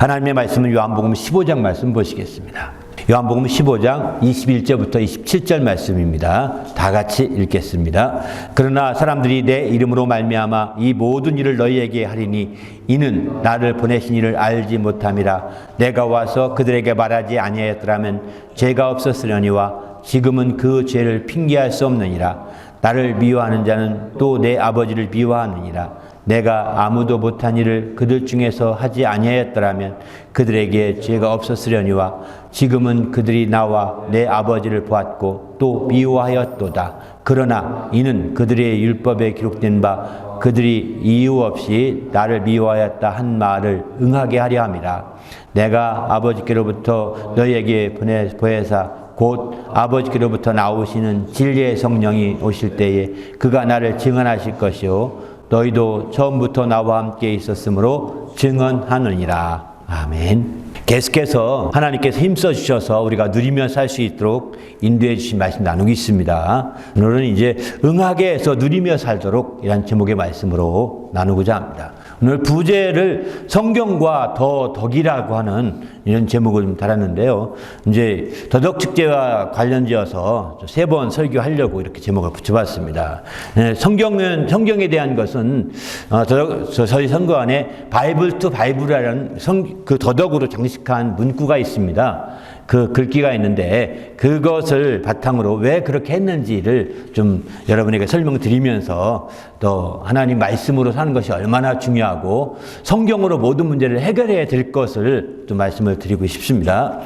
하나님의 말씀은 요한복음 15장 말씀 보시겠습니다. 요한복음 15장 21절부터 27절 말씀입니다. 다 같이 읽겠습니다. 그러나 사람들이 내 이름으로 말미암아 이 모든 일을 너희에게 하리니 이는 나를 보내신 이를 알지 못함이라. 내가 와서 그들에게 말하지 아니하였더라면 죄가 없었으려니와 지금은 그 죄를 핑계할 수 없느니라. 나를 미워하는 자는 또 내 아버지를 미워하느니라. 내가 아무도 못한 일을 그들 중에서 하지 아니하였더라면 그들에게 죄가 없었으려니와 지금은 그들이 나와 내 아버지를 보았고 또 미워하였도다. 그러나 이는 그들의 율법에 기록된 바 그들이 이유 없이 나를 미워하였다 한 말을 응하게 하려 함이라. 내가 아버지께로부터 너희에게 보혜사 곧 아버지께로부터 나오시는 진리의 성령이 오실 때에 그가 나를 증언하실 것이요 너희도 처음부터 나와 함께 있었으므로 증언하느니라. 아멘. 계속해서 하나님께서 힘써 주셔서 우리가 누리며 살 수 있도록 인도해 주신 말씀 나누겠습니다. 오늘은 이제 응하게 해서 누리며 살도록 이란 제목의 말씀으로 나누고자 합니다. 오늘 부제를 성경과 덕이라고 하는 이런 제목을 좀 달았는데요. 이제 더덕축제와 관련지어서 3번 설교하려고 이렇게 제목을 붙여봤습니다. 성경에 대한 것은 저희 선거 안에 바이블 투 바이블이라는 그 더덕으로 장식한 문구가 있습니다. 그 글귀가 있는데 그것을 바탕으로 왜 그렇게 했는지를 좀 여러분에게 설명드리면서 또 하나님 말씀으로 사는 것이 얼마나 중요하고 성경으로 모든 문제를 해결해야 될 것을 좀 말씀을 드리고 싶습니다.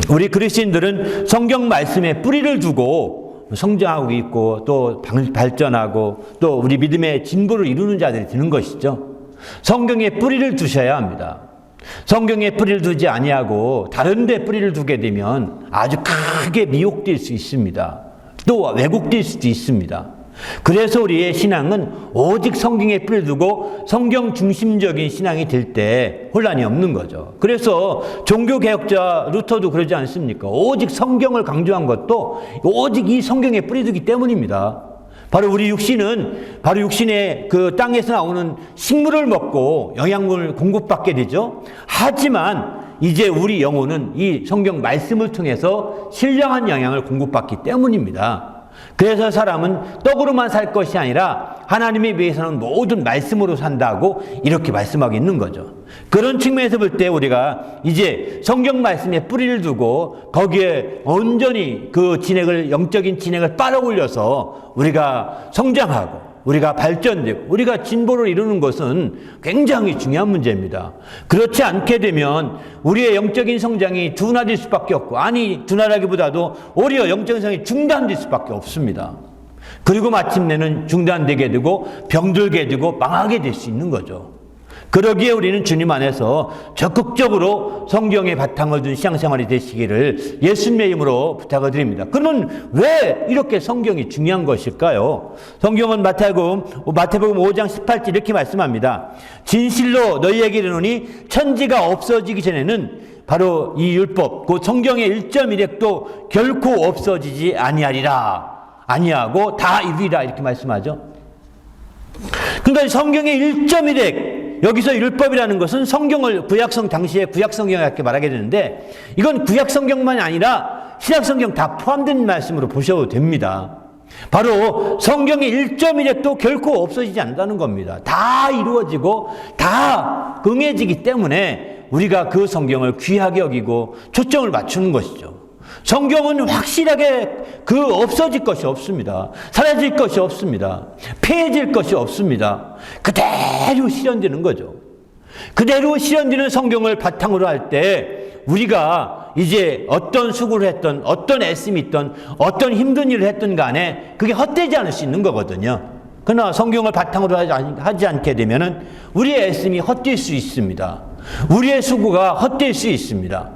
우리 그리스도인들은 성경 말씀에 뿌리를 두고 성장하고 있고 또 발전하고 또 우리 믿음의 진보를 이루는 자들이 되는 것이죠. 성경에 뿌리를 두셔야 합니다. 성경에 뿌리를 두지 아니하고 다른 데 뿌리를 두게 되면 아주 크게 미혹될 수 있습니다. 또 왜곡될 수도 있습니다. 그래서 우리의 신앙은 오직 성경에 뿌리를 두고 성경 중심적인 신앙이 될 때 혼란이 없는 거죠. 그래서 종교개혁자 루터도 그러지 않습니까? 오직 성경을 강조한 것도 오직 이 성경에 뿌리두기 때문입니다. 바로 우리 육신은 바로 육신의 그 땅에서 나오는 식물을 먹고 영양분을 공급받게 되죠. 하지만 이제 우리 영혼은 이 성경 말씀을 통해서 신령한 영양을 공급받기 때문입니다. 그래서 사람은 떡으로만 살 것이 아니라 하나님에 위해서는 모든 말씀으로 산다고 이렇게 말씀하고 있는 거죠. 그런 측면에서 볼 때 우리가 이제 성경 말씀에 뿌리를 두고 거기에 온전히 그 영적인 진액을 빨아올려서 우리가 성장하고 우리가 발전되고 우리가 진보를 이루는 것은 굉장히 중요한 문제입니다. 그렇지 않게 되면 우리의 영적인 성장이 둔화될 수밖에 없고 둔화라기보다도 오히려 영적인 성장이 중단될 수밖에 없습니다. 그리고 마침내는 중단되게 되고 병들게 되고 망하게 될 수 있는 거죠. 그러기에 우리는 주님 안에서 적극적으로 성경의 바탕을 둔 신앙생활이 되시기를 예수님의 이름으로 부탁을 드립니다. 그러면 왜 이렇게 성경이 중요한 것일까요? 성경은 마태복음 5장 18절 이렇게 말씀합니다. 진실로 너희에게 이르노니 천지가 없어지기 전에는 바로 이 율법, 그 성경의 1.1획도 결코 없어지지 아니하고 다 이루리라 이렇게 말씀하죠. 그러니까 성경의 1.1획 여기서 율법이라는 것은 성경을 당시에 구약성경이라고 말하게 되는데 이건 구약성경만이 아니라 신약성경 다 포함된 말씀으로 보셔도 됩니다. 바로 성경의 1.1획도 결코 없어지지 않는다는 겁니다. 다 이루어지고 다 응해지기 때문에 우리가 그 성경을 귀하게 여기고 초점을 맞추는 것이죠. 성경은 확실하게 없어질 것이 없습니다. 사라질 것이 없습니다. 폐해질 것이 없습니다. 그대로 실현되는 거죠. 그대로 실현되는 성경을 바탕으로 할 때 우리가 이제 어떤 수고를 했던 어떤 애씀이 있던 어떤 힘든 일을 했던 간에 그게 헛되지 않을 수 있는 거거든요. 그러나 성경을 바탕으로 하지 않게 되면 우리의 애씀이 헛될 수 있습니다. 우리의 수고가 헛될 수 있습니다.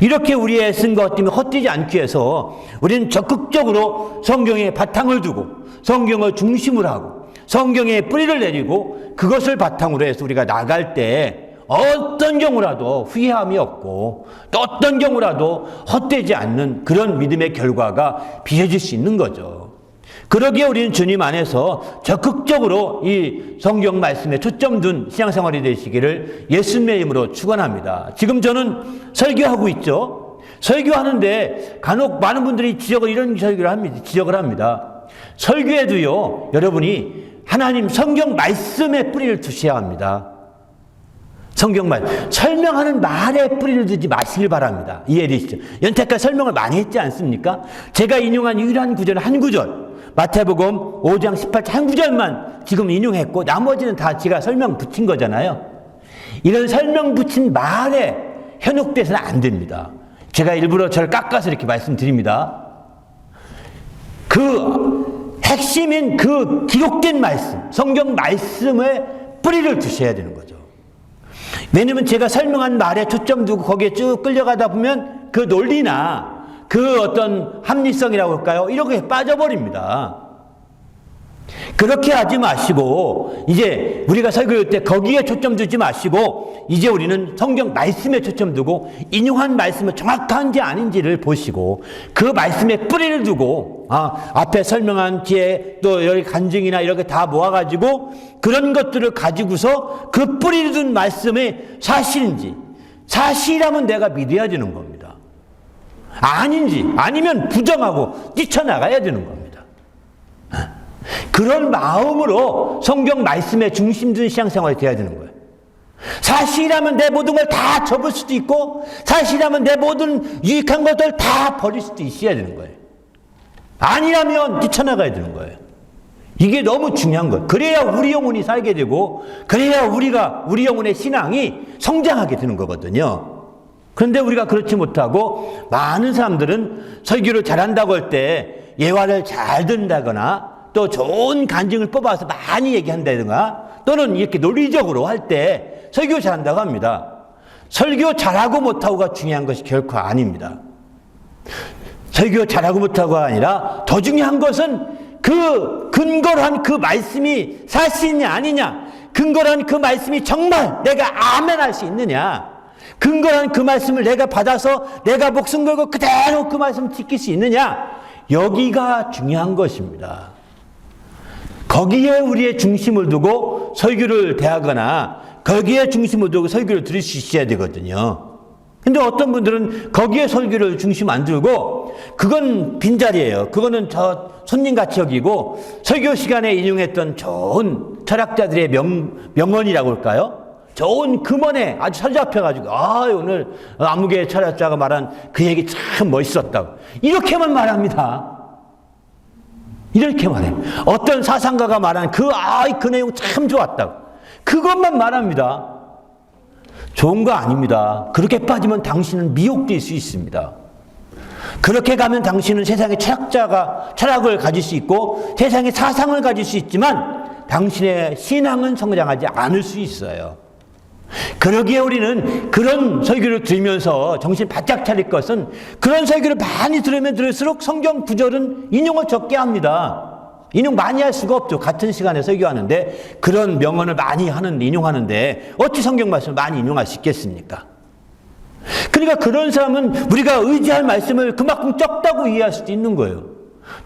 이렇게 우리의 애쓴 것 때문에 헛되지 않기 위해서 우리는 적극적으로 성경에 바탕을 두고 성경을 중심으로 하고 성경에 뿌리를 내리고 그것을 바탕으로 해서 우리가 나갈 때 어떤 경우라도 후회함이 없고 또 어떤 경우라도 헛되지 않는 그런 믿음의 결과가 빚어질 수 있는 거죠. 그러기에 우리는 주님 안에서 적극적으로 이 성경 말씀에 초점 둔 신앙생활이 되시기를 예수님의 이름으로 축원합니다. 지금 저는 설교하고 있죠. 설교하는데 간혹 많은 분들이 이런 설교를 합니다. 지적을 합니다. 설교에도요, 여러분이 하나님 성경 말씀에 뿌리를 두셔야 합니다. 성경 말, 설명하는 말에 뿌리를 두지 마시길 바랍니다. 이해되시죠? 연태까지 설명을 많이 했지 않습니까? 제가 인용한 유일한 구절은 한 구절, 마태복음 5장 18절 한 구절만 지금 인용했고 나머지는 다 제가 설명 붙인 거잖아요. 이런 설명 붙인 말에 현혹돼서는 안 됩니다. 제가 일부러 저를 깎아서 이렇게 말씀드립니다. 그 핵심인 그 기록된 말씀, 성경 말씀에 뿌리를 두셔야 되는 거죠. 왜냐면 제가 설명한 말에 초점 두고 거기에 쭉 끌려가다 보면 그 논리나 그 어떤 합리성이라고 할까요? 이런 게 빠져버립니다. 그렇게 하지 마시고 이제 우리가 설교할 때 거기에 초점 두지 마시고 이제 우리는 성경 말씀에 초점 두고 인용한 말씀은 정확한지 아닌지를 보시고 그 말씀에 뿌리를 두고 앞에 설명한 뒤에 또 여기 간증이나 이렇게 다 모아가지고 그런 것들을 가지고서 그 뿌리를 둔 말씀이 사실인지 사실이라면 내가 믿어야 되는 겁니다. 아닌지 아니면 부정하고 뛰쳐나가야 되는 겁니다. 그런 마음으로 성경 말씀에 중심 둔 신앙생활이 돼야 되는 거예요. 사실이라면 내 모든 걸 다 접을 수도 있고 사실이라면 내 모든 유익한 것들 다 버릴 수도 있어야 되는 거예요. 아니라면 뛰쳐나가야 되는 거예요. 이게 너무 중요한 거예요. 그래야 우리 영혼이 살게 되고 그래야 우리 영혼의 신앙이 성장하게 되는 거거든요. 그런데 우리가 그렇지 못하고 많은 사람들은 설교를 잘한다고 할 때 예화를 잘 듣는다거나 또 좋은 간증을 뽑아서 많이 얘기한다든가 또는 이렇게 논리적으로 할 때 설교 잘한다고 합니다. 설교 잘하고 못하고가 중요한 것이 결코 아닙니다. 설교 잘하고 못하고가 아니라 더 중요한 것은 그 근거로 한 그 말씀이 사실이냐 아니냐, 근거로 한 그 말씀이 정말 내가 아멘 할 수 있느냐, 근거로 한 그 말씀을 내가 받아서 내가 목숨 걸고 그대로 그 말씀을 지킬 수 있느냐, 여기가 중요한 것입니다. 거기에 우리의 중심을 두고 설교를 대하거나 거기에 중심을 두고 설교를 들을 수 있어야 되거든요. 근데 어떤 분들은 거기에 설교를 중심 안 두고 그건 빈자리예요. 그거는 저 손님같이 여기고 설교 시간에 인용했던 좋은 철학자들의 명언이라고 할까요? 좋은 금언에 아주 사로잡혀가지고 오늘 아무개 철학자가 말한 그 얘기 참 멋있었다고 이렇게만 말합니다. 이렇게 말해요. 어떤 사상가가 말한 그 내용 참 좋았다고 그것만 말합니다. 좋은 거 아닙니다. 그렇게 빠지면 당신은 미혹될 수 있습니다. 그렇게 가면 당신은 세상의 철학을 가질 수 있고 세상의 사상을 가질 수 있지만 당신의 신앙은 성장하지 않을 수 있어요. 그러기에 우리는 그런 설교를 들으면서 정신 바짝 차릴 것은 그런 설교를 많이 들으면 들을수록 성경 구절은 인용을 적게 합니다. 인용 많이 할 수가 없죠. 같은 시간에 설교하는데 그런 명언을 많이 인용하는데 어찌 성경 말씀을 많이 인용할 수 있겠습니까? 그러니까 그런 사람은 우리가 의지할 말씀을 그만큼 적다고 이해할 수도 있는 거예요.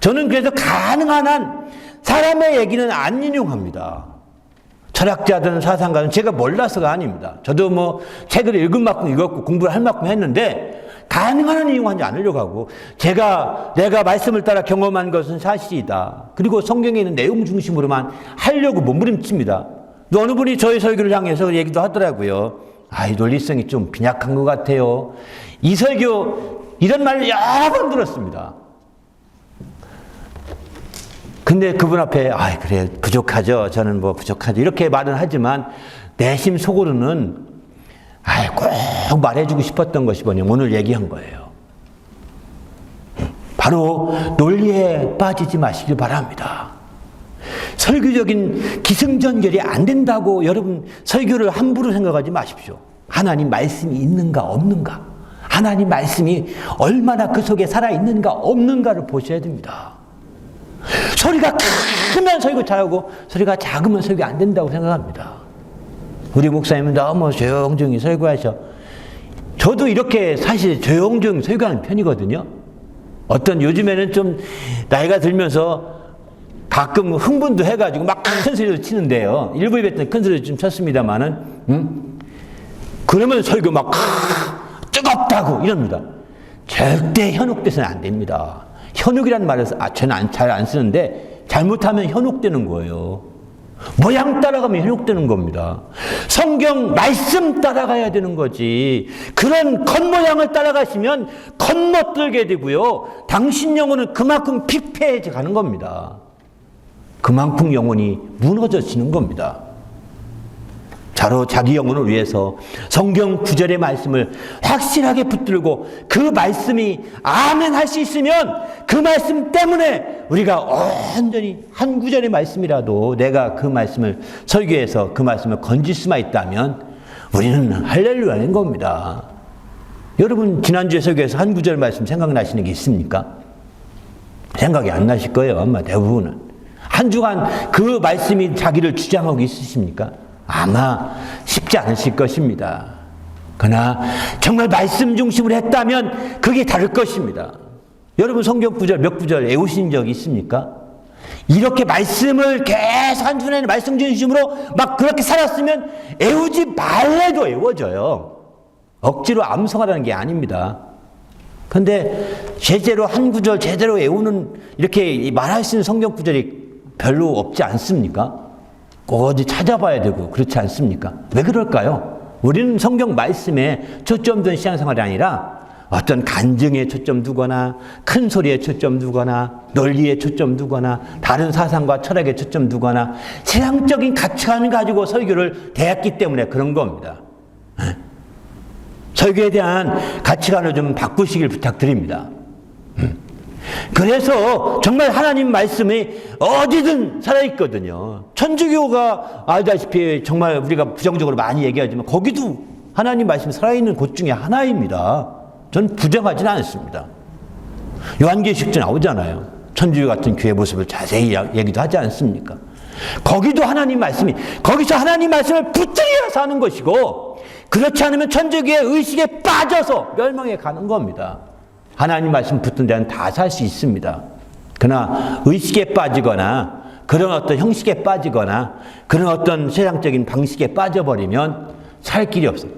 저는 그래서 가능한 한 사람의 얘기는 안 인용합니다. 철학자든 사상가든 제가 몰라서가 아닙니다. 저도 책을 읽은 만큼 읽었고 공부를 할 만큼 했는데 가능한 한 인용하지 않으려고 하고 내가 말씀을 따라 경험한 것은 사실이다. 그리고 성경에 있는 내용 중심으로만 하려고 몸부림칩니다. 또 어느 분이 저의 설교를 향해서 얘기도 하더라고요. 이 논리성이 좀 빈약한 것 같아요. 이 설교 이런 말을 여러 번 들었습니다. 근데 그분 앞에 그래 부족하죠. 저는 부족하죠. 이렇게 말은 하지만 내심 속으로는 꼭 말해주고 싶었던 것이 뭐냐면 오늘 얘기한 거예요. 바로 논리에 빠지지 마시길 바랍니다. 설교적인 기승전결이 안 된다고 여러분 설교를 함부로 생각하지 마십시오. 하나님 말씀이 있는가 없는가, 하나님 말씀이 얼마나 그 속에 살아있는가 없는가를 보셔야 됩니다. 소리가 크면 설교 잘하고 소리가 작으면 설교 안 된다고 생각합니다. 우리 목사님은 너무 조용조용히 설교하셔. 저도 이렇게 사실 조용조용히 설교하는 편이거든요. 요즘에는 좀 나이가 들면서 가끔 흥분도 해가지고 막 큰 소리로 치는데요. 일부 예배 때는 큰 소리로 좀 쳤습니다만은, 그러면 설교 막 뜨겁다고 이럽니다. 절대 현혹돼서는 안 됩니다. 현혹이라는 말을 저는 잘 안 쓰는데 잘못하면 현혹되는 거예요. 모양 따라가면 현혹되는 겁니다. 성경 말씀 따라가야 되는 거지. 그런 겉모양을 따라가시면 겉멋들게 되고요. 당신 영혼은 그만큼 피폐해져 가는 겁니다. 그만큼 영혼이 무너져지는 겁니다. 바로 자기 영혼을 위해서 성경 구절의 말씀을 확실하게 붙들고 그 말씀이 아멘 할 수 있으면 그 말씀 때문에 우리가 온전히 한 구절의 말씀이라도 내가 그 말씀을 설교해서 그 말씀을 건질 수만 있다면 우리는 할렐루야인 겁니다. 여러분 지난주에 설교에서 한 구절 말씀 생각나시는 게 있습니까? 생각이 안 나실 거예요. 아마 대부분은. 한 주간 그 말씀이 자기를 주장하고 있으십니까? 아마 쉽지 않으실 것입니다. 그러나 정말 말씀 중심으로 했다면 그게 다를 것입니다. 여러분 성경 구절 몇 구절 외우신 적 있습니까? 이렇게 말씀을 계속 한 주간에 말씀 중심으로 막 그렇게 살았으면 외우지 말래도 외워져요. 억지로 암송하라는 게 아닙니다. 그런데 제대로 한 구절 제대로 외우는 이렇게 말할 수 있는 성경 구절이 별로 없지 않습니까? 꼭 어디 찾아봐야 되고 그렇지 않습니까? 왜 그럴까요? 우리는 성경 말씀에 초점 둔 신앙생활이 아니라 어떤 간증에 초점 두거나 큰 소리에 초점 두거나 논리에 초점 두거나 다른 사상과 철학에 초점 두거나 세상적인 가치관을 가지고 설교를 대했기 때문에 그런 겁니다. 설교에 대한 가치관을 좀 바꾸시길 부탁드립니다. 그래서 정말 하나님 말씀이 어디든 살아있거든요. 천주교가 알다시피 정말 우리가 부정적으로 많이 얘기하지만 거기도 하나님 말씀이 살아있는 곳 중에 하나입니다. 전 부정하지는 않습니다. 요한계시록에 나오잖아요. 천주교 같은 교회 모습을 자세히 얘기도 하지 않습니까? 거기도 하나님 말씀이 거기서 하나님 말씀을 붙들려 사는 것이고 그렇지 않으면 천주교의 의식에 빠져서 멸망해 가는 겁니다. 하나님 말씀 붙든 데는 다 살 수 있습니다. 그러나 의식에 빠지거나 그런 어떤 형식에 빠지거나 그런 어떤 세상적인 방식에 빠져버리면 살 길이 없어요.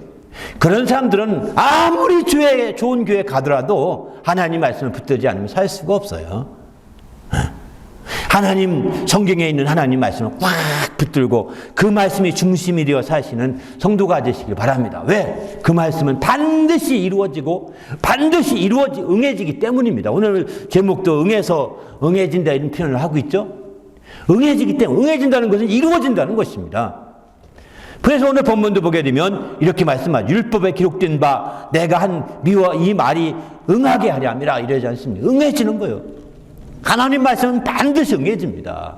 그런 사람들은 아무리 좋은 교회 가더라도 하나님 말씀을 붙들지 않으면 살 수가 없어요. 하나님 성경에 있는 하나님 말씀을 꽉 붙들고 그 말씀이 중심이 되어 사시는 성도가 되시길 바랍니다. 왜? 그 말씀은 반드시 이루어지고 반드시 응해지기 때문입니다. 오늘 제목도 응해서 응해진다 이런 표현을 하고 있죠. 응해지기 때문에 응해진다는 것은 이루어진다는 것입니다. 그래서 오늘 본문도 보게 되면 이렇게 말씀하죠. 율법에 기록된 바 내가 한 미와 이 말이 응하게 하려 함이라 이러지 않습니까? 응해지는 거예요. 하나님 말씀은 반드시 응해집니다.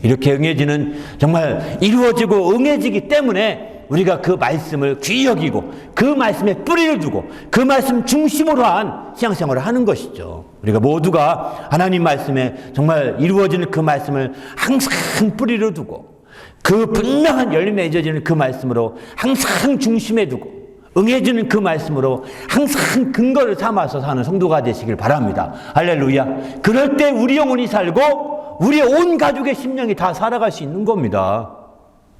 이렇게 응해지는 정말 이루어지고 응해지기 때문에 우리가 그 말씀을 귀히 여기고 그 말씀에 뿌리를 두고 그 말씀 중심으로 한 신앙생활을 하는 것이죠. 우리가 모두가 하나님 말씀에 정말 이루어지는 그 말씀을 항상 뿌리를 두고 그 분명한 열림에 맺어지는 그 말씀으로 항상 중심에 두고 응해주는 그 말씀으로 항상 근거를 삼아서 사는 성도가 되시길 바랍니다. 할렐루야. 그럴 때 우리 영혼이 살고 우리 온 가족의 심령이 다 살아갈 수 있는 겁니다.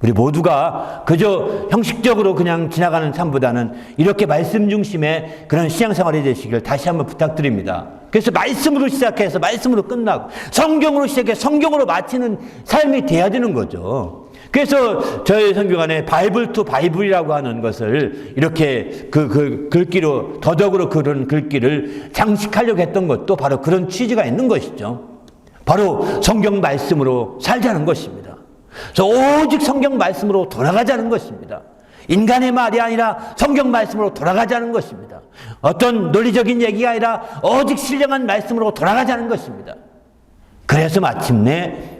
우리 모두가 그저 형식적으로 그냥 지나가는 삶보다는 이렇게 말씀 중심의 그런 신앙생활이 되시길 다시 한번 부탁드립니다. 그래서 말씀으로 시작해서 말씀으로 끝나고 성경으로 시작해서 성경으로 마치는 삶이 돼야 되는 거죠. 그래서 저희 선교 안에 바이블 투 바이블이라고 하는 것을 이렇게 그 글귀로 더덕으로 그런 글귀를 장식하려고 했던 것도 바로 그런 취지가 있는 것이죠. 바로 성경 말씀으로 살자는 것입니다. 그래서 오직 성경 말씀으로 돌아가자는 것입니다. 인간의 말이 아니라 성경 말씀으로 돌아가자는 것입니다. 어떤 논리적인 얘기가 아니라 오직 신령한 말씀으로 돌아가자는 것입니다. 그래서 마침내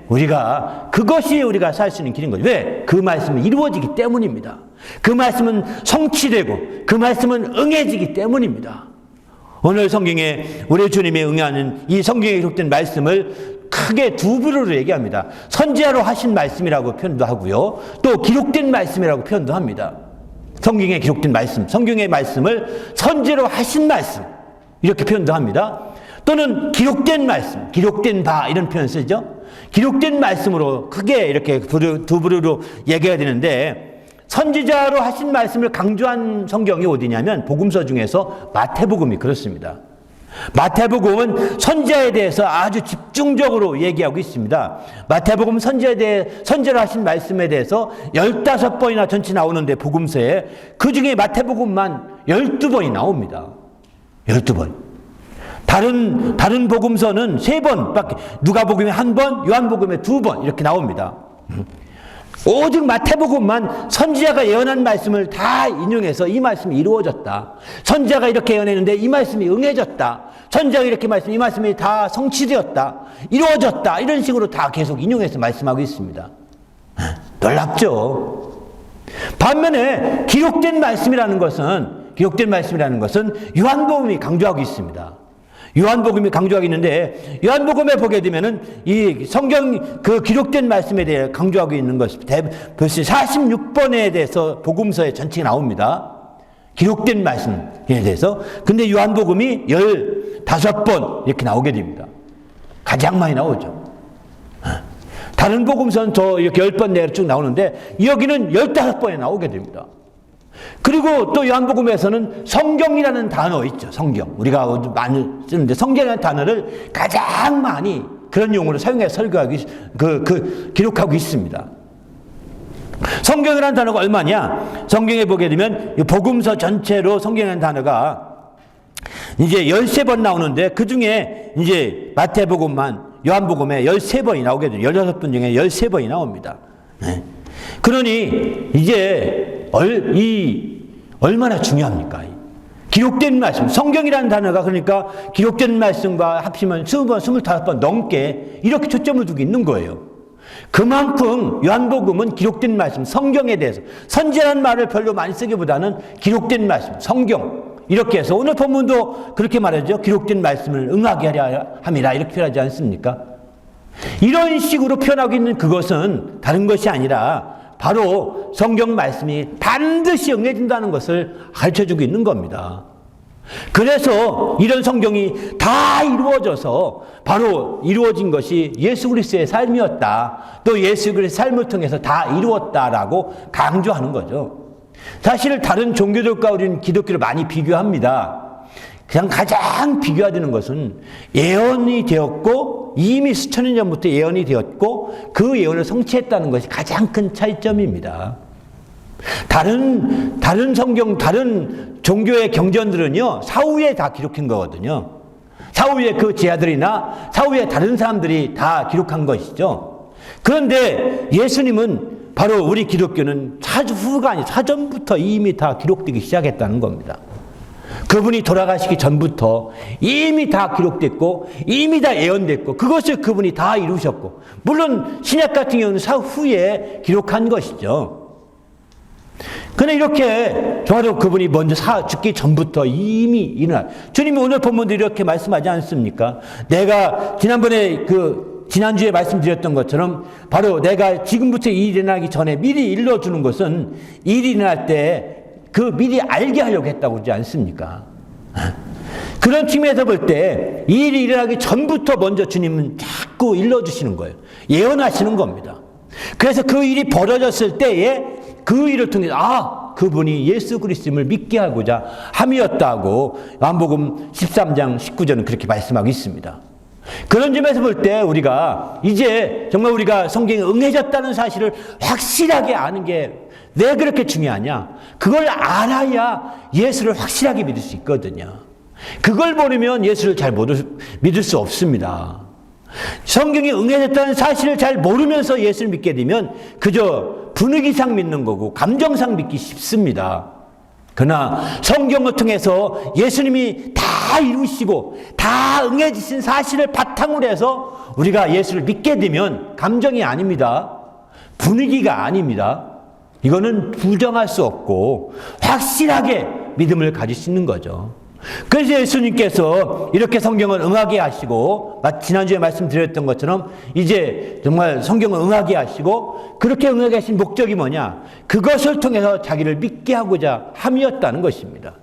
그것이 우리가 살 수 있는 길인 거죠. 왜? 그 말씀은 이루어지기 때문입니다. 그 말씀은 성취되고 그 말씀은 응해지기 때문입니다. 오늘 성경에 우리 주님이 응하는 이 성경에 기록된 말씀을 크게 두 부류로 얘기합니다. 선지자로 하신 말씀이라고 표현도 하고요. 또 기록된 말씀이라고 표현도 합니다. 성경에 기록된 말씀, 성경의 말씀을 선지자로 하신 말씀 이렇게 표현도 합니다. 또는 기록된 말씀, 기록된 바 이런 표현 쓰죠. 기록된 말씀으로 크게 이렇게 두 부류로 얘기해야 되는데, 선지자로 하신 말씀을 강조한 성경이 어디냐면 복음서 중에서 마태복음이 그렇습니다. 마태복음은 선지자에 대해서 아주 집중적으로 얘기하고 있습니다. 마태복음 선지자로 하신 말씀에 대해서 15번이나 전체 나오는데 복음서에 그 중에 마태복음만 12번이 나옵니다. 12번. 다른 복음서는 3번밖에, 누가복음에 1번, 요한복음에 2번 이렇게 나옵니다. 오직 마태복음만 선지자가 예언한 말씀을 다 인용해서 이 말씀이 이루어졌다. 선지자가 이렇게 예언했는데 이 말씀이 응해졌다. 선지자가 이렇게 이 말씀이 다 성취되었다. 이루어졌다. 이런 식으로 다 계속 인용해서 말씀하고 있습니다. 놀랍죠? 반면에 기록된 말씀이라는 것은 요한복음이 강조하고 있습니다. 요한복음이 강조하고 있는데, 요한복음에 보게 되면은 이 성경 그 기록된 말씀에 대해 강조하고 있는 것이 벌써 46번에 대해서 복음서에 전체가 나옵니다. 기록된 말씀에 대해서. 근데 요한복음이 15번 이렇게 나오게 됩니다. 가장 많이 나오죠. 다른 복음서는 더 이렇게 10번 내로 쭉 나오는데 여기는 15번에 나오게 됩니다. 그리고 또 요한복음에서는 성경이라는 단어 있죠. 성경. 우리가 많이 쓰는데 성경이라는 단어를 가장 많이 그런 용어로 사용해서 기록하고 있습니다. 성경이라는 단어가 얼마냐? 성경에 보게 되면 복음서 전체로 성경이라는 단어가 이제 13번 나오는데 그 중에 이제 마태복음만 요한복음에 13번이 나오게 돼요. 16번 중에 13번이 나옵니다. 네. 그러니 이제 얼마나 중요합니까? 기록된 말씀, 성경이라는 단어가 그러니까 기록된 말씀과 합치면 20번, 25번 넘게 이렇게 초점을 두고 있는 거예요. 그만큼 요한복음은 기록된 말씀, 성경에 대해서 선지자라는 말을 별로 많이 쓰기보다는 기록된 말씀, 성경 이렇게 해서 오늘 본문도 그렇게 말하죠. 기록된 말씀을 응하게 하려 함이라 이렇게 표현하지 않습니까? 이런 식으로 표현하고 있는 그것은 다른 것이 아니라 바로 성경 말씀이 반드시 응해진다는 것을 가르쳐주고 있는 겁니다. 그래서 이런 성경이 다 이루어져서 바로 이루어진 것이 예수 그리스도의 삶이었다. 또 예수 그리스도의 삶을 통해서 다 이루었다라고 강조하는 거죠. 사실 다른 종교들과 우리는 기독교를 많이 비교합니다. 그냥 가장 비교해야 되는 것은 예언이 되었고 이미 수천년 전부터 예언이 되었고 그 예언을 성취했다는 것이 가장 큰 차이점입니다. 다른 성경, 다른 종교의 경전들은요, 사후에 다 기록한 거거든요. 사후에 그 제자들이나 사후에 다른 사람들이 다 기록한 것이죠. 그런데 예수님은 바로 우리 기독교는 후가 아니 사전부터 이미 다 기록되기 시작했다는 겁니다. 그분이 돌아가시기 전부터 이미 다 기록됐고 이미 다 예언됐고 그것을 그분이 다 이루셨고, 물론 신약 같은 경우는 사후에 기록한 것이죠. 그런데 이렇게 바로 그분이 먼저 죽기 전부터 이미 일어나, 주님이 오늘 본문도 이렇게 말씀하지 않습니까? 내가 지난주에 말씀드렸던 것처럼 바로 내가 지금부터 일이 일어나기 전에 미리 일러주는 것은 일이 일어날 때 그 미리 알게 하려고 했다고 그러지 않습니까? 그런 측면에서 볼 때 일이 일어나기 전부터 먼저 주님은 자꾸 일러주시는 거예요. 예언하시는 겁니다. 그래서 그 일이 벌어졌을 때에 그 일을 통해서 그분이 예수 그리스도를 믿게 하고자 함이었다고 요한복음 13장 19절은 그렇게 말씀하고 있습니다. 그런 점에서 볼 때 우리가 이제 정말 우리가 성경에 응해졌다는 사실을 확실하게 아는 게 왜 그렇게 중요하냐? 그걸 알아야 예수를 확실하게 믿을 수 있거든요. 그걸 모르면 예수를 잘 믿을 수 없습니다. 성경이 응해졌다는 사실을 잘 모르면서 예수를 믿게 되면 그저 분위기상 믿는 거고 감정상 믿기 쉽습니다. 그러나 성경을 통해서 예수님이 다 이루시고 다 응해지신 사실을 바탕으로 해서 우리가 예수를 믿게 되면 감정이 아닙니다. 분위기가 아닙니다. 이거는 부정할 수 없고 확실하게 믿음을 가질 수 있는 거죠. 그래서 예수님께서 이렇게 성경을 응하게 하시고, 지난주에 말씀드렸던 것처럼 이제 정말 성경을 응하게 하시고, 그렇게 응하게 하신 목적이 뭐냐? 그것을 통해서 자기를 믿게 하고자 함이었다는 것입니다.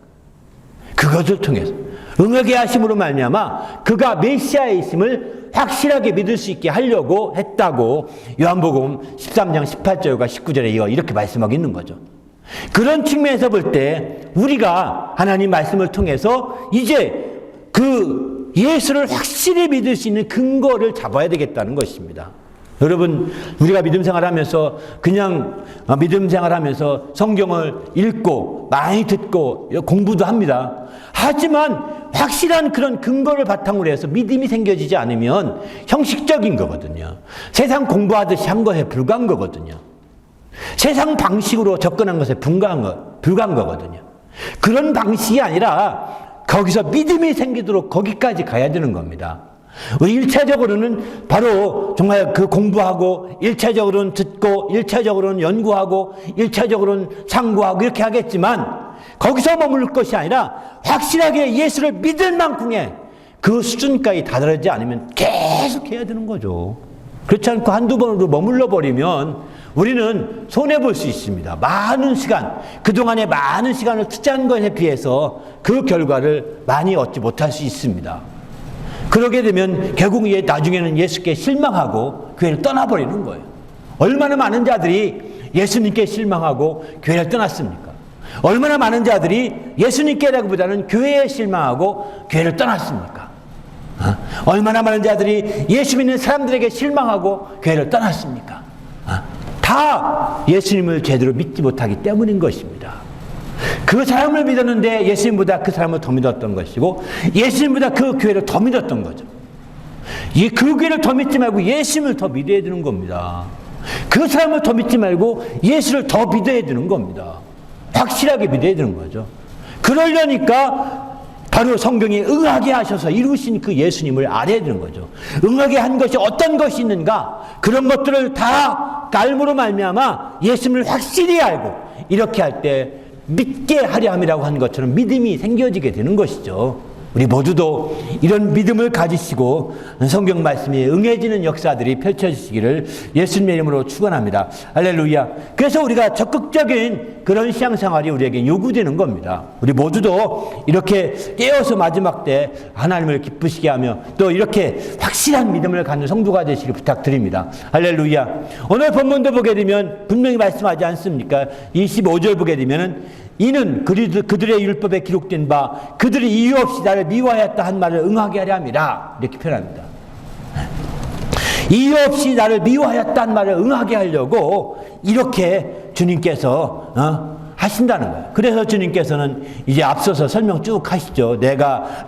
그것을 통해서 응하게 하심으로 말미암아 그가 메시아의 있음을 확실하게 믿을 수 있게 하려고 했다고 요한복음 13장 18절과 19절에 이렇게 말씀하고 있는 거죠. 그런 측면에서 볼 때 우리가 하나님 말씀을 통해서 이제 그 예수를 확실히 믿을 수 있는 근거를 잡아야 되겠다는 것입니다. 여러분, 우리가 믿음 생활하면서 그냥 믿음 생활하면서 성경을 읽고 많이 듣고 공부도 합니다. 하지만 확실한 그런 근거를 바탕으로 해서 믿음이 생겨지지 않으면 형식적인 거거든요. 세상 공부하듯이 한 것에 불과한 거거든요. 세상 방식으로 접근한 것에 불과한 거거든요. 그런 방식이 아니라 거기서 믿음이 생기도록 거기까지 가야 되는 겁니다. 우리 1차적으로는 바로 정말 그 공부하고 1차적으로는 듣고 1차적으로는 연구하고 1차적으로는 상고하고 이렇게 하겠지만 거기서 머물 것이 아니라 확실하게 예수를 믿을 만큼의 그 수준까지 다다르지 않으면 계속 해야 되는 거죠. 그렇지 않고 한두 번으로 머물러 버리면 우리는 손해볼 수 있습니다. 많은 시간, 그동안에 많은 시간을 투자한 것에 비해서 그 결과를 많이 얻지 못할 수 있습니다. 그러게 되면 결국 나중에는 예수께 실망하고 교회를 떠나버리는 거예요. 얼마나 많은 자들이 예수님께 실망하고 교회를 떠났습니까? 얼마나 많은 자들이 예수님께라기보다는 교회에 실망하고 교회를 떠났습니까? 얼마나 많은 자들이 예수 믿는 사람들에게 실망하고 교회를 떠났습니까? 다 예수님을 제대로 믿지 못하기 때문인 것입니다. 그 사람을 믿었는데 예수님보다 그 사람을 더 믿었던 것이고 예수님보다 그 교회를 더 믿었던 거죠. 그 교회를 더 믿지 말고 예수님을 더 믿어야 되는 겁니다. 그 사람을 더 믿지 말고 예수를 더 믿어야 되는 겁니다. 확실하게 믿어야 되는 거죠. 그러려니까 바로 성경에 응하게 하셔서 이루신 그 예수님을 알아야 되는 거죠. 응하게 한 것이 어떤 것이 있는가, 그런 것들을 다 알므로 말미암아 예수님을 확실히 알고 이렇게 할 때 믿게 하려 함이라고 한 것처럼 믿음이 생겨지게 되는 것이죠. 우리 모두도 이런 믿음을 가지시고 성경 말씀이 응해지는 역사들이 펼쳐지시기를 예수님의 이름으로 축원합니다. 할렐루야. 그래서 우리가 적극적인 그런 신앙생활이 우리에게 요구되는 겁니다. 우리 모두도 이렇게 깨어서 마지막 때 하나님을 기쁘시게 하며 또 이렇게 확실한 믿음을 갖는 성도가 되시길 부탁드립니다. 할렐루야. 오늘 본문도 보게 되면 분명히 말씀하지 않습니까? 25절 보게 되면은 이는 그들의 율법에 기록된 바 그들이 이유 없이 나를 미워하였다 한 말을 응하게 하려 함이라, 이렇게 표현합니다. 이유 없이 나를 미워하였다 한 말을 응하게 하려고 이렇게 주님께서 하신다는 거예요. 그래서 주님께서는 이제 앞서서 설명 쭉 하시죠. 내가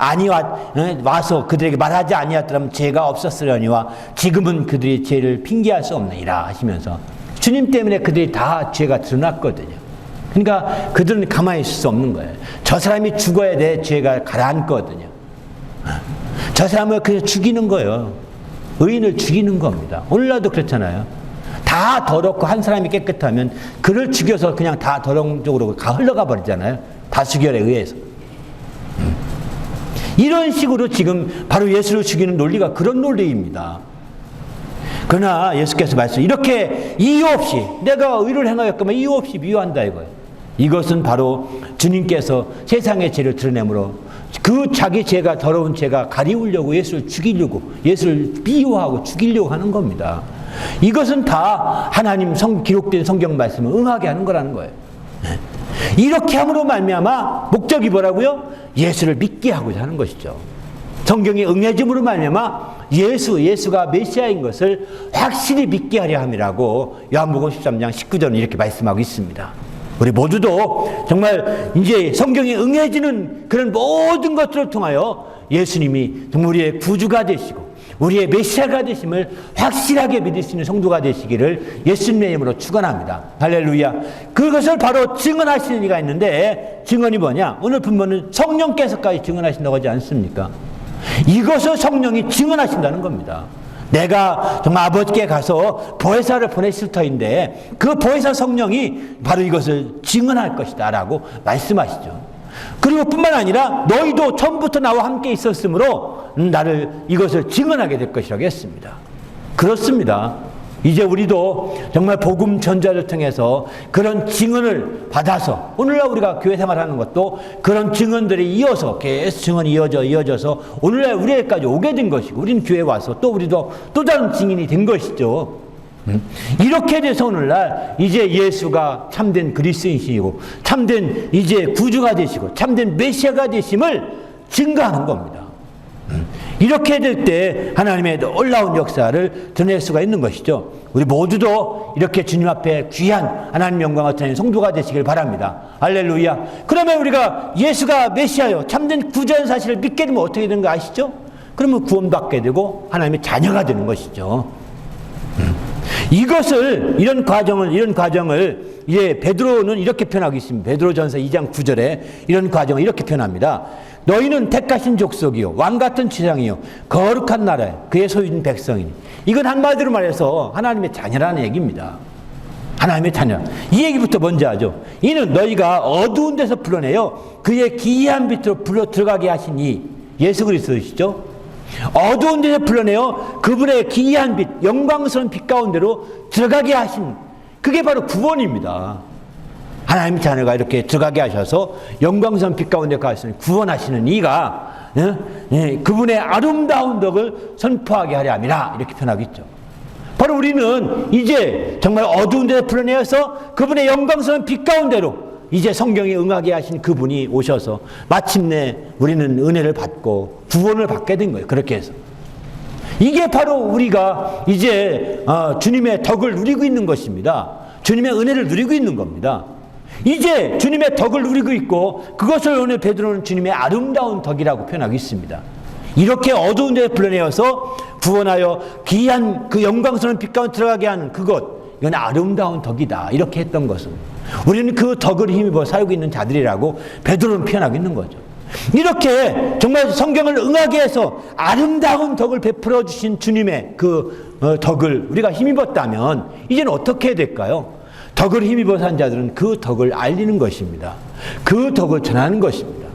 와서 그들에게 말하지 아니하였더라면 죄가 없었으려니와 지금은 그들이 죄를 핑계할 수 없느니라 하시면서 주님 때문에 그들이 다 죄가 드러났거든요. 그러니까 그들은 가만히 있을 수 없는 거예요. 저 사람이 죽어야 돼 죄가 가라앉거든요. 저 사람을 그냥 죽이는 거예요. 의인을 죽이는 겁니다. 오늘날도 그렇잖아요. 다 더럽고 한 사람이 깨끗하면 그를 죽여서 그냥 다 더러운 쪽으로 흘러가 버리잖아요. 다수결에 의해서. 이런 식으로 지금 바로 예수를 죽이는 논리가 그런 논리입니다. 그러나 예수께서 말씀 이렇게 이유 없이 내가 의를 행하였거면 이유 없이 미워한다 이거예요. 이것은 바로 주님께서 세상의 죄를 드러내므로 그 자기 죄가 더러운 죄가 가리우려고 예수를 죽이려고 예수를 미워하고 죽이려고 하는 겁니다. 이것은 다 하나님 기록된 성경 말씀을 응하게 하는 거라는 거예요. 이렇게 함으로 말미암아 목적이 뭐라고요? 예수를 믿게 하고자 하는 것이죠. 성경이 응해짐으로 말미암아 예수가 메시아인 것을 확실히 믿게 하려 함이라고 요한복음 13장 19절은 이렇게 말씀하고 있습니다. 우리 모두도 정말 이제 성경에 응해지는 그런 모든 것들을 통하여 예수님이 정말 우리의 구주가 되시고 우리의 메시아가 되심을 확실하게 믿을 수 있는 성도가 되시기를 예수님의 이름으로 축원합니다. 할렐루야. 그것을 바로 증언하시는 이가 있는데 증언이 뭐냐? 오늘 본문은 성령께서까지 증언하신다고 하지 않습니까? 이것을 성령이 증언하신다는 겁니다. 내가 정말 아버지께 가서 보혜사를 보내실 터인데 그 보혜사 성령이 바로 이것을 증언할 것이다 라고 말씀하시죠. 그리고 뿐만 아니라 너희도 처음부터 나와 함께 있었으므로 나를 이것을 증언하게 될 것이라고 했습니다. 그렇습니다. 이제 우리도 정말 복음 전자를 통해서 그런 증언을 받아서 오늘날 우리가 교회 생활하는 것도 그런 증언들이 이어서 계속 증언이 이어져서 오늘날 우리에게까지 오게 된 것이고 우리는 교회에 와서 또 우리도 또 다른 증인이 된 것이죠. 이렇게 돼서 오늘날 이제 예수가 참된 그리스도인이시고 참된 이제 구주가 되시고 참된 메시아가 되심을 증거하는 겁니다. 이렇게 될 때 하나님의 놀라운 역사를 드러낼 수가 있는 것이죠. 우리 모두도 이렇게 주님 앞에 귀한 하나님 영광을 드리는 성도가 되시길 바랍니다. 할렐루야. 그러면 우리가 예수가 메시아요 참된 구주라는 사실을 믿게 되면 어떻게 되는 거 아시죠? 그러면 구원받게 되고 하나님의 자녀가 되는 것이죠. 이런 과정을 이제 베드로는 이렇게 표현하고 있습니다. 베드로전서 2장 9절에 이런 과정을 이렇게 표현합니다. 너희는 택하신 족속이요 왕같은 지상이요 거룩한 나라에 그의 소유인 백성이니. 이건 한마디로 말해서 하나님의 자녀라는 얘기입니다. 하나님의 자녀. 이 얘기부터 먼저 하죠. 이는 너희가 어두운 데서 불러내요 그의 기이한 빛으로 불러 들어가게 하신 이 예수 그리스도시죠. 어두운 데서 불러내어 그분의 기이한 빛, 영광스러운 빛 가운데로 들어가게 하신 그게 바로 구원입니다. 하나님의 자녀가 이렇게 들어가게 하셔서 영광스러운 빛 가운데 가시는 구원하시는 이가 그분의 아름다운 덕을 선포하게 하려 함이라 이렇게 표현하겠죠. 바로 우리는 이제 정말 어두운 데서 불러내어서 그분의 영광스러운 빛 가운데로 이제 성경에 응하게 하신 그분이 오셔서 마침내 우리는 은혜를 받고 구원을 받게 된 거예요. 그렇게 해서 이게 바로 우리가 이제 주님의 덕을 누리고 있는 것입니다. 주님의 은혜를 누리고 있는 겁니다. 이제 주님의 덕을 누리고 있고 그것을 오늘 베드로는 주님의 아름다운 덕이라고 표현하고 있습니다. 이렇게 어두운 데에 불러내어서 구원하여 귀한 그 영광스러운 빛 가운데 들어가게 하는 그것, 이건 아름다운 덕이다 이렇게 했던 것은 우리는 그 덕을 힘입어 살고 있는 자들이라고 베드로는 표현하고 있는 거죠. 이렇게 정말 성경을 응하게 해서 아름다운 덕을 베풀어 주신 주님의 그 덕을 우리가 힘입었다면 이제는 어떻게 해야 될까요? 덕을 힘입어 산 자들은 그 덕을 알리는 것입니다. 그 덕을 전하는 것입니다.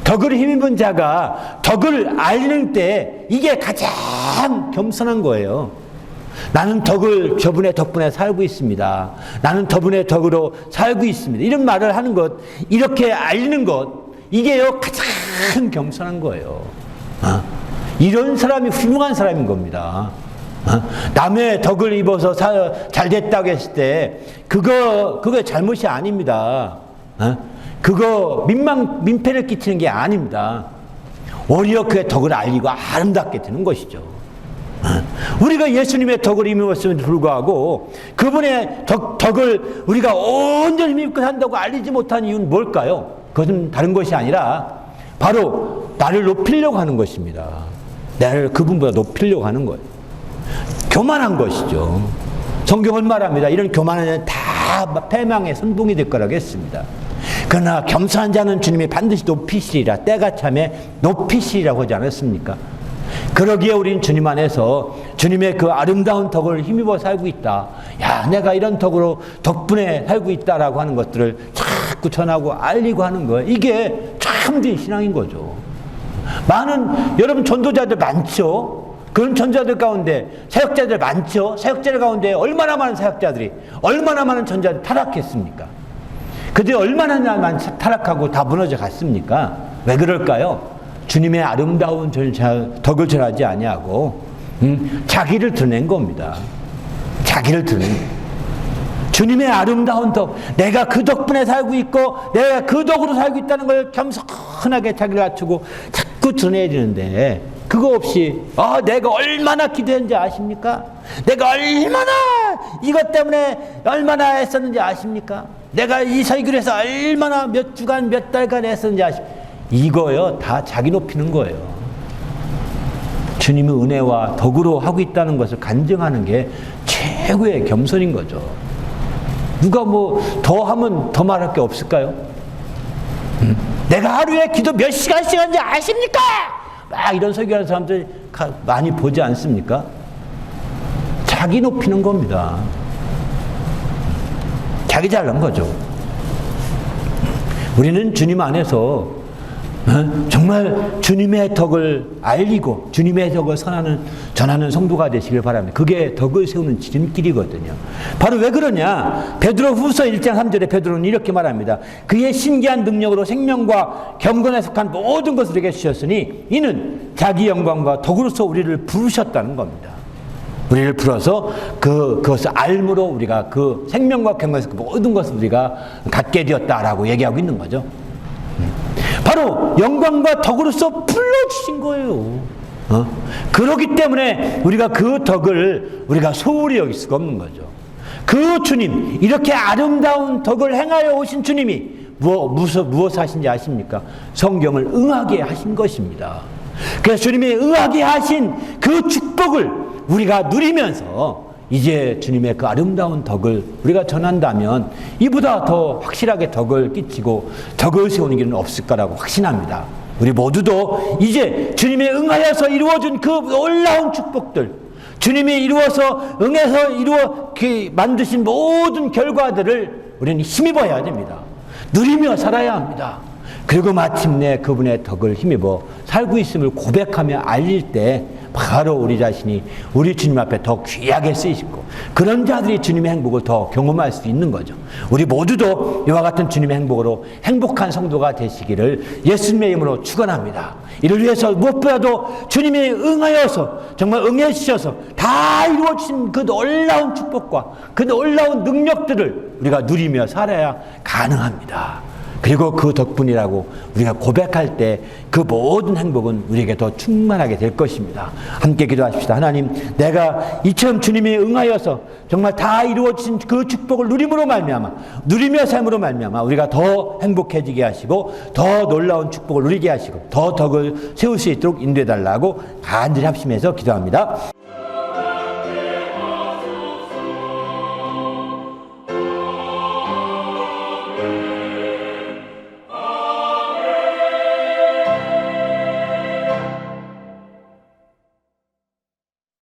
덕을 힘입은 자가 덕을 알리는 때 이게 가장 겸손한 거예요. 나는 덕을 저분의 덕분에 살고 있습니다. 나는 저분의 덕으로 살고 있습니다. 이런 말을 하는 것, 이렇게 알리는 것, 이게요 가장 겸손한 거예요. 이런 사람이 훌륭한 사람인 겁니다. 남의 덕을 입어서 잘 됐다고 했을 때 그거 잘못이 아닙니다. 그거 민폐를 끼치는 게 아닙니다. 오히려 그의 덕을 알리고 아름답게 되는 것이죠. 우리가 예수님의 덕을 힘입었음에도 불구하고 그분의 덕을 우리가 온전히 힘입고 산다고 알리지 못한 이유는 뭘까요? 그것은 다른 것이 아니라 바로 나를 높이려고 하는 것입니다. 나를 그분보다 높이려고 하는 거예요. 교만한 것이죠. 성경은 말합니다. 이런 교만한 자는 다 패망의 선봉이 될 거라고 했습니다. 그러나 겸손한 자는 주님이 반드시 높이시리라. 때가 참에 높이시리라고 하지 않았습니까? 그러기에 우린 주님 안에서 주님의 그 아름다운 덕을 힘입어 살고 있다. 야, 내가 이런 덕분에 살고 있다라고 하는 것들을 자꾸 전하고 알리고 하는 거예요. 이게 참된 신앙인 거죠. 많은 여러분 전도자들 많죠. 그런 전도자들 가운데 사역자들 많죠. 사역자들 가운데 얼마나 많은 사역자들이 얼마나 많은 전도자들이 타락했습니까? 그들이 얼마나 많이 타락하고 다 무너져 갔습니까? 왜 그럴까요? 주님의 아름다운 덕을 전하지 아니하고 자기를 드러낸 겁니다. 자기를 드러낸 거예요. 주님의 아름다운 덕, 내가 그 덕분에 살고 있고 내가 그 덕으로 살고 있다는 걸 겸손하게 자기를 갖추고 자꾸 드러내야 되는데 그거 없이 내가 얼마나 기도했는지 아십니까? 내가 얼마나 이것 때문에 얼마나 애썼는지 아십니까? 내가 이 설교를 해서 얼마나 몇 주간 몇 달간 애썼는지 아십니까? 이거요 다 자기 높이는 거예요. 주님의 은혜와 덕으로 하고 있다는 것을 간증하는 게 최고의 겸손인 거죠. 누가 뭐 더 하면 더 말할 게 없을까요? 내가 하루에 기도 몇 시간씩 하는지 아십니까? 막 이런 설교하는 사람들 많이 보지 않습니까? 자기 높이는 겁니다. 자기 잘난 거죠. 우리는 주님 안에서 정말 주님의 덕을 알리고 주님의 덕을 전하는 성도가 되시길 바랍니다. 그게 덕을 세우는 지름길이거든요. 바로 왜 그러냐? 베드로 후서 1장 3절에 베드로는 이렇게 말합니다. 그의 신기한 능력으로 생명과 경건에 속한 모든 것을 우리에게 주셨으니 이는 자기 영광과 덕으로서 우리를 부르셨다는 겁니다. 우리를 불어서 그것을 알므로 우리가 그 생명과 경건에서 모든 것을 우리가 갖게 되었다라고 얘기하고 있는 거죠. 바로 영광과 덕으로서 불러주신 거예요. 그렇기 때문에 우리가 그 덕을 우리가 소홀히 여길 수가 없는 거죠. 그 주님, 이렇게 아름다운 덕을 행하여 오신 주님이 무엇 하신지 아십니까? 성경을 응하게 하신 것입니다. 그래서 주님이 응하게 하신 그 축복을 우리가 누리면서 이제 주님의 그 아름다운 덕을 우리가 전한다면 이보다 더 확실하게 덕을 끼치고 덕을 세우는 길은 없을 거라고 확신합니다. 우리 모두도 이제 주님의 응하여서 이루어진 그 놀라운 축복들, 주님이 응해서 만드신 모든 결과들을 우리는 힘입어야 됩니다. 누리며 살아야 합니다. 그리고 마침내 그분의 덕을 힘입어 살고 있음을 고백하며 알릴 때 바로 우리 자신이 우리 주님 앞에 더 귀하게 쓰이시고 그런 자들이 주님의 행복을 더 경험할 수 있는 거죠. 우리 모두도 이와 같은 주님의 행복으로 행복한 성도가 되시기를 예수님의 이름으로 축원합니다. 이를 위해서 무엇보다도 주님이 응하여서 정말 응해 주셔서 다 이루어 주신 그 놀라운 축복과 그 놀라운 능력들을 우리가 누리며 살아야 가능합니다. 그리고 그 덕분이라고 우리가 고백할 때 그 모든 행복은 우리에게 더 충만하게 될 것입니다. 함께 기도하십시다. 하나님, 내가 이처럼 주님이 응하여서 정말 다 이루어진 그 축복을 누리며 삶으로 말미암아 우리가 더 행복해지게 하시고 더 놀라운 축복을 누리게 하시고 더 덕을 세울 수 있도록 인도해달라고 간절히 합심해서 기도합니다.